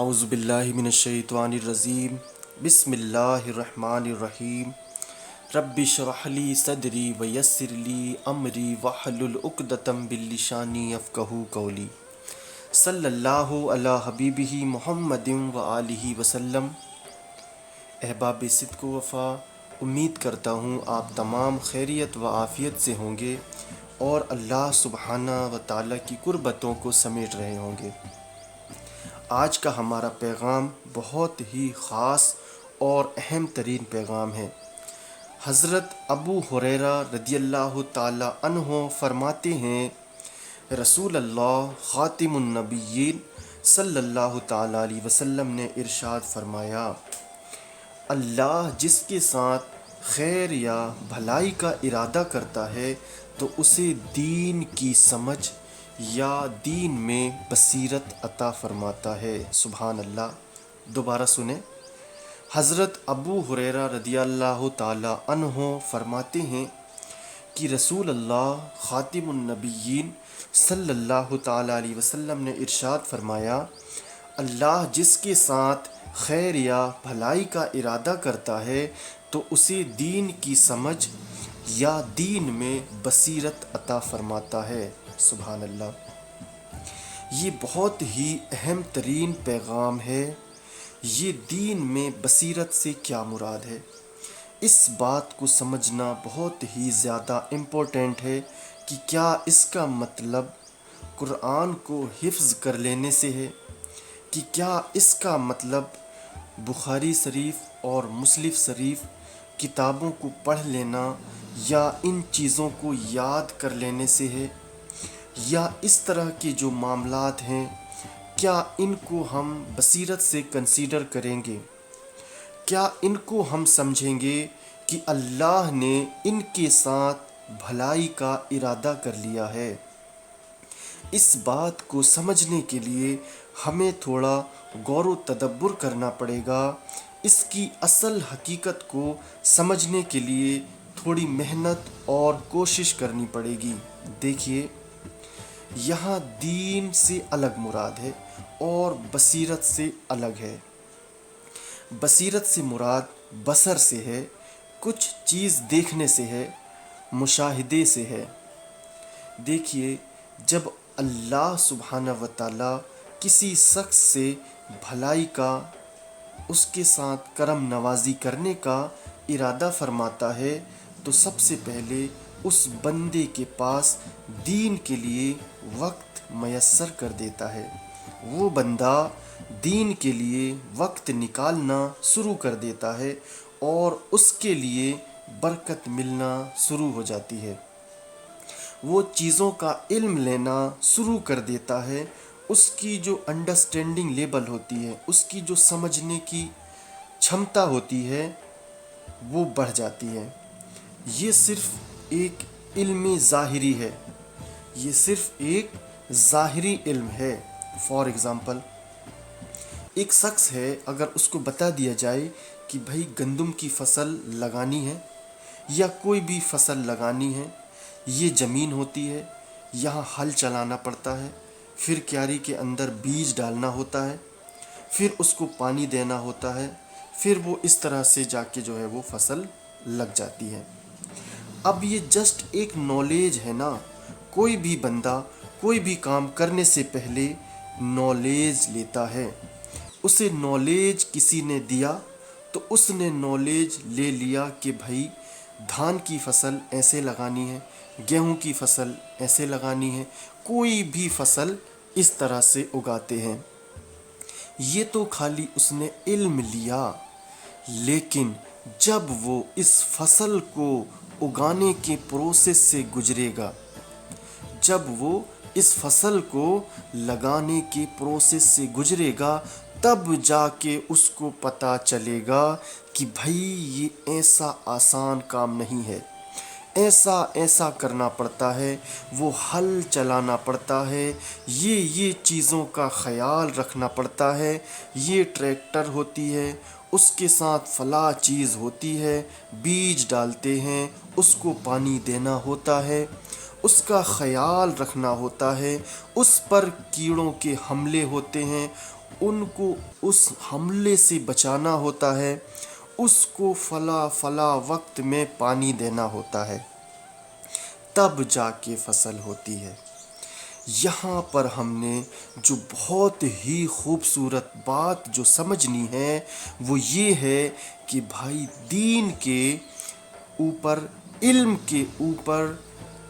اعوذ باللہ من الشیطان الرجیم بسم اللہ الرحمن الرحیم رب اشرح لی صدری ویسر لی امری واحلل عقدۃ من لسانی یفقہوا قولی صلی اللہ علی حبیبہ محمد وآلہ وسلم۔ احباب صدق و وفا، امید کرتا ہوں آپ تمام خیریت و عافیت سے ہوں گے اور اللہ سبحانہ و تعالیٰ کی قربتوں کو سمیٹ رہے ہوں گے۔ آج کا ہمارا پیغام بہت ہی خاص اور اہم ترین پیغام ہے۔ حضرت ابو ہریرہ رضی اللہ تعالی عنہ فرماتے ہیں، رسول اللہ خاتم النبیین صلی اللہ تعالی علیہ وسلم نے ارشاد فرمایا، اللہ جس کے ساتھ خیر یا بھلائی کا ارادہ کرتا ہے تو اسے دین کی سمجھ یا دین میں بصیرت عطا فرماتا ہے۔ سبحان اللہ۔ دوبارہ سنیں، حضرت ابو ہریرہ رضی اللہ تعالی عنہ فرماتے ہیں کہ رسول اللہ خاتم النبیین صلی اللہ تعالی علیہ وسلم نے ارشاد فرمایا، اللہ جس کے ساتھ خیر یا بھلائی کا ارادہ کرتا ہے تو اسے دین کی سمجھ یا دین میں بصیرت عطا فرماتا ہے۔ سبحان اللہ۔ یہ بہت ہی اہم ترین پیغام ہے۔ یہ دین میں بصیرت سے کیا مراد ہے، اس بات کو سمجھنا بہت ہی زیادہ امپورٹنٹ ہے کہ کیا اس کا مطلب قرآن کو حفظ کر لینے سے ہے، کہ کیا اس کا مطلب بخاری شریف اور مسلم شریف کتابوں کو پڑھ لینا یا ان چیزوں کو یاد کر لینے سے ہے، یا اس طرح کے جو معاملات ہیں کیا ان کو ہم بصیرت سے کنسیڈر کریں گے، کیا ان کو ہم سمجھیں گے کہ اللہ نے ان کے ساتھ بھلائی کا ارادہ کر لیا ہے۔ اس بات کو سمجھنے کے لیے ہمیں تھوڑا غور و تدبر کرنا پڑے گا، اس کی اصل حقیقت کو سمجھنے کے لیے تھوڑی محنت اور کوشش کرنی پڑے گی۔ دیکھیے، یہاں دین سے الگ مراد ہے اور بصیرت سے الگ ہے۔ بصیرت سے مراد بصر سے ہے، کچھ چیز دیکھنے سے ہے، مشاہدے سے ہے۔ دیکھیے، جب اللہ سبحانہ و تعالیٰ کسی شخص سے بھلائی کا، اس کے ساتھ کرم نوازی کرنے کا ارادہ فرماتا ہے تو سب سے پہلے اس بندے کے پاس دین کے لیے وقت میسر کر دیتا ہے۔ وہ بندہ دین کے لیے وقت نکالنا شروع کر دیتا ہے اور اس کے لیے برکت ملنا شروع ہو جاتی ہے۔ وہ چیزوں کا علم لینا شروع کر دیتا ہے، اس کی جو انڈرسٹینڈنگ لیول ہوتی ہے، اس کی جو سمجھنے کی چھمتا ہوتی ہے وہ بڑھ جاتی ہے۔ یہ صرف ایک علم ظاہری ہے، یہ صرف ایک ظاہری علم ہے۔ فار ایگزامپل، ایک شخص ہے، اگر اس کو بتا دیا جائے کہ بھائی گندم کی فصل لگانی ہے یا کوئی بھی فصل لگانی ہے، یہ زمین ہوتی ہے، یہاں ہل چلانا پڑتا ہے، پھر کیاری کے اندر بیج ڈالنا ہوتا ہے، پھر اس کو پانی دینا ہوتا ہے، پھر وہ اس طرح سے جا کے جو ہے وہ فصل لگ جاتی ہے۔ اب یہ جسٹ ایک نالج ہے نا، کوئی بھی بندہ کوئی بھی کام کرنے سے پہلے نالج لیتا ہے۔ اسے نالج کسی نے دیا تو اس نے نالج لے لیا کہ بھائی دھان کی فصل ایسے لگانی ہے، گیہوں کی فصل ایسے لگانی ہے، کوئی بھی فصل اس طرح سے اگاتے ہیں۔ یہ تو خالی اس نے علم لیا، لیکن جب وہ اس فصل کو اگانے کے پروسیس سے گزرے گا، جب وہ اس فصل کو لگانے کے پروسیس سے گزرے گا، تب جا کے اس کو پتہ چلے گا کہ بھائی یہ ایسا آسان کام نہیں ہے، ایسا کرنا پڑتا ہے، وہ ہل چلانا پڑتا ہے، یہ چیزوں کا خیال رکھنا پڑتا ہے، یہ ٹریکٹر ہوتی ہے، اس کے ساتھ فلاں چیز ہوتی ہے، بیج ڈالتے ہیں، اس کو پانی دینا ہوتا ہے، اس کا خیال رکھنا ہوتا ہے، اس پر کیڑوں کے حملے ہوتے ہیں، ان کو اس حملے سے بچانا ہوتا ہے، اس کو فلا وقت میں پانی دینا ہوتا ہے، تب جا کے فصل ہوتی ہے۔ یہاں پر ہم نے جو بہت ہی خوبصورت بات جو سمجھنی ہے وہ یہ ہے کہ بھائی دین کے اوپر، علم کے اوپر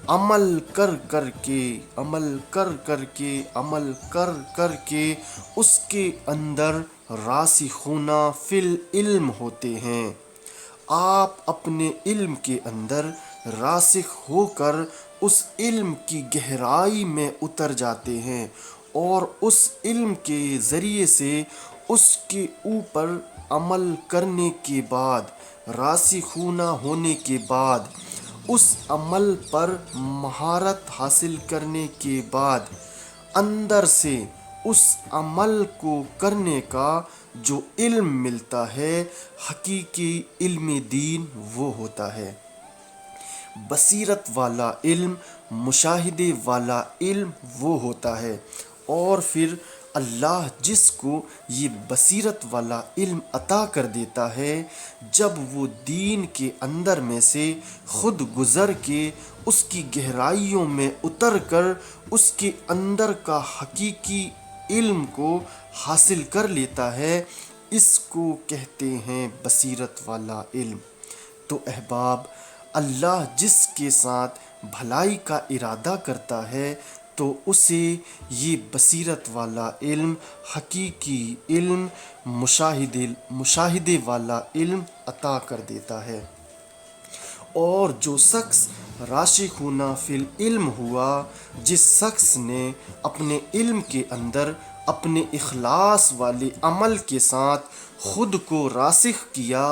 عمل کر کر کے اس کے اندر راسخون فی العلم ہوتے ہیں۔ آپ اپنے علم کے اندر راسخ ہو کر اس علم کی گہرائی میں اتر جاتے ہیں، اور اس علم کے ذریعے سے اس کے اوپر عمل کرنے کے بعد، راسخون ہونے کے بعد، اس عمل پر مہارت حاصل کرنے کے بعد، اندر سے اس عمل کو کرنے کا جو علم ملتا ہے، حقیقی علم دین وہ ہوتا ہے۔ بصیرت والا علم، مشاہدے والا علم وہ ہوتا ہے، اور پھر اللہ جس کو یہ بصیرت والا علم عطا کر دیتا ہے، جب وہ دین کے اندر میں سے خود گزر کے اس کی گہرائیوں میں اتر کر اس کے اندر کا حقیقی علم کو حاصل کر لیتا ہے، اس کو کہتے ہیں بصیرت والا علم۔ تو احباب، اللہ جس کے ساتھ بھلائی کا ارادہ کرتا ہے تو اسے یہ بصیرت والا علم، حقیقی علم، مشاہدے والا علم عطا کر دیتا ہے۔ اور جو شخص راسخون فی العلم ہوا، جس شخص نے اپنے علم کے اندر اپنے اخلاص والے عمل کے ساتھ خود کو راسخ کیا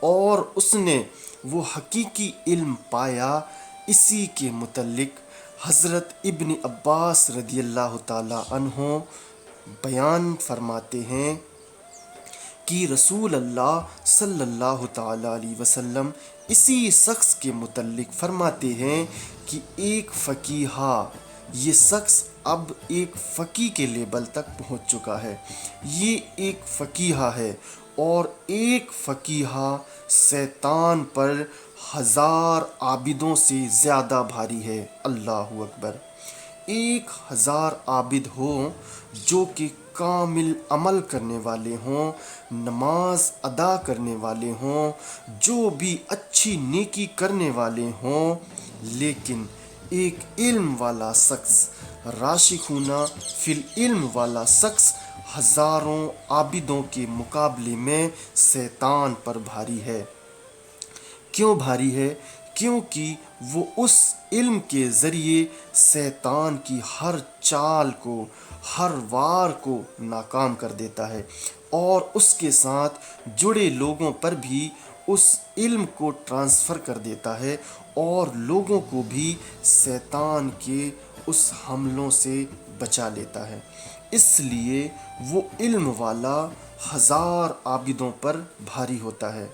اور اس نے وہ حقیقی علم پایا، اسی کے متعلق حضرت ابن عباس رضی اللہ تعالی عنہ بیان فرماتے ہیں کہ رسول اللہ صلی اللہ تعالی علیہ وسلم اسی شخص کے متعلق فرماتے ہیں کہ ایک فقیہ، یہ شخص اب ایک فقیہ کے لیبل تک پہنچ چکا ہے، یہ ایک فقیہ ہے، اور ایک فقیہ شیطان پر 1000 عابدوں سے زیادہ بھاری ہے۔ اللہ اکبر! 1000 عابد ہوں جو کہ کامل عمل کرنے والے ہوں، نماز ادا کرنے والے ہوں، جو بھی اچھی نیکی کرنے والے ہوں، لیکن ایک علم والا شخص، راسخون فی العلم والا شخص ہزاروں عابدوں کے مقابلے میں شیطان پر بھاری ہے۔ کیوں بھاری ہے؟ کیونکہ وہ اس علم کے ذریعے شیطان کی ہر چال کو، ہر وار کو ناکام کر دیتا ہے، اور اس کے ساتھ جڑے لوگوں پر بھی اس علم کو ٹرانسفر کر دیتا ہے، اور لوگوں کو بھی شیطان کے اس حملوں سے بچا لیتا ہے۔ اس لیے وہ علم والا 1000 عابدوں پر بھاری ہوتا ہے۔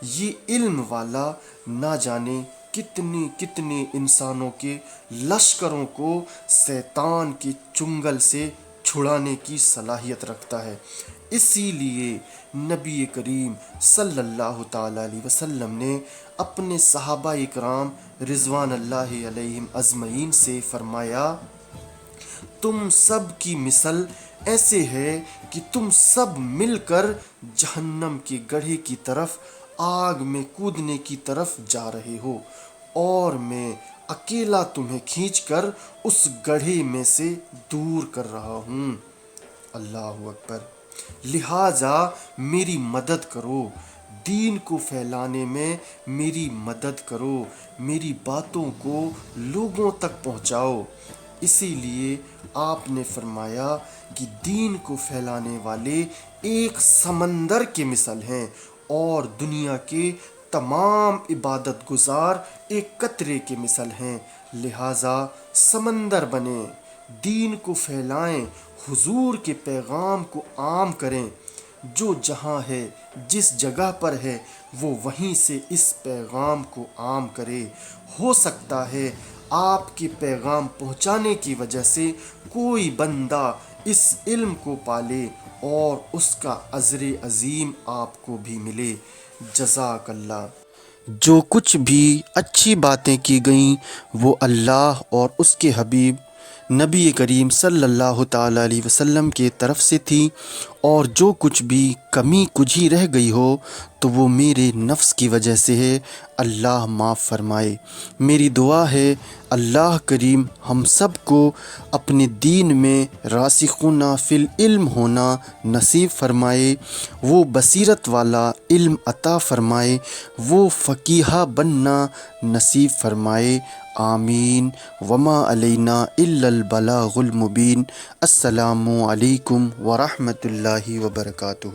یہ علم والا نہ جانے کتنے کتنے انسانوں کے لشکروں کو شیطان کے چنگل سے چھڑانے کی صلاحیت رکھتا ہے۔ اسی لیے نبی کریم صلی اللہ تعالی علیہ وسلم نے اپنے صحابہ اکرام رضوان اللہ علیہم اجمعین سے فرمایا، تم سب کی مثل ایسے ہے کہ تم سب مل کر جہنم کے گڑھے کی طرف، آگ میں کودنے کی طرف جا رہے ہو، اور میں اکیلا تمہیں کھینچ کر اس گڑھے میں سے دور کر رہا ہوں۔ اللہ اکبر! لہٰذا میری مدد کرو، دین کو پھیلانے میں میری مدد کرو، میری باتوں کو لوگوں تک پہنچاؤ۔ اسی لیے آپ نے فرمایا کہ دین کو پھیلانے والے ایک سمندر کے مثل ہیں، اور دنیا کے تمام عبادت گزار ایک قطرے کے مثل ہیں۔ لہٰذا سمندر بنیں، دین کو پھیلائیں، حضور کے پیغام کو عام کریں، جو جہاں ہے، جس جگہ پر ہے، وہ وہیں سے اس پیغام کو عام کرے۔ ہو سکتا ہے آپ کے پیغام پہنچانے کی وجہ سے کوئی بندہ اس علم کو پالے اور اس کا اجر عظیم آپ کو بھی ملے۔ جزاک اللہ۔ جو کچھ بھی اچھی باتیں کی گئیں وہ اللہ اور اس کے حبیب نبی کریم صلی اللہ تعالیٰ علیہ وسلم کے طرف سے تھی، اور جو کچھ بھی کمی کجھی رہ گئی ہو تو وہ میرے نفس کی وجہ سے ہے، اللہ معاف فرمائے۔ میری دعا ہے اللہ کریم ہم سب کو اپنے دین میں راسخون فی العلم ہونا نصیب فرمائے، وہ بصیرت والا علم عطا فرمائے، وہ فقیہ بننا نصیب فرمائے، آمین۔ وما علینا الا البلاغ المبین۔ السلام علیکم ورحمۃ اللہ وبرکاتہ۔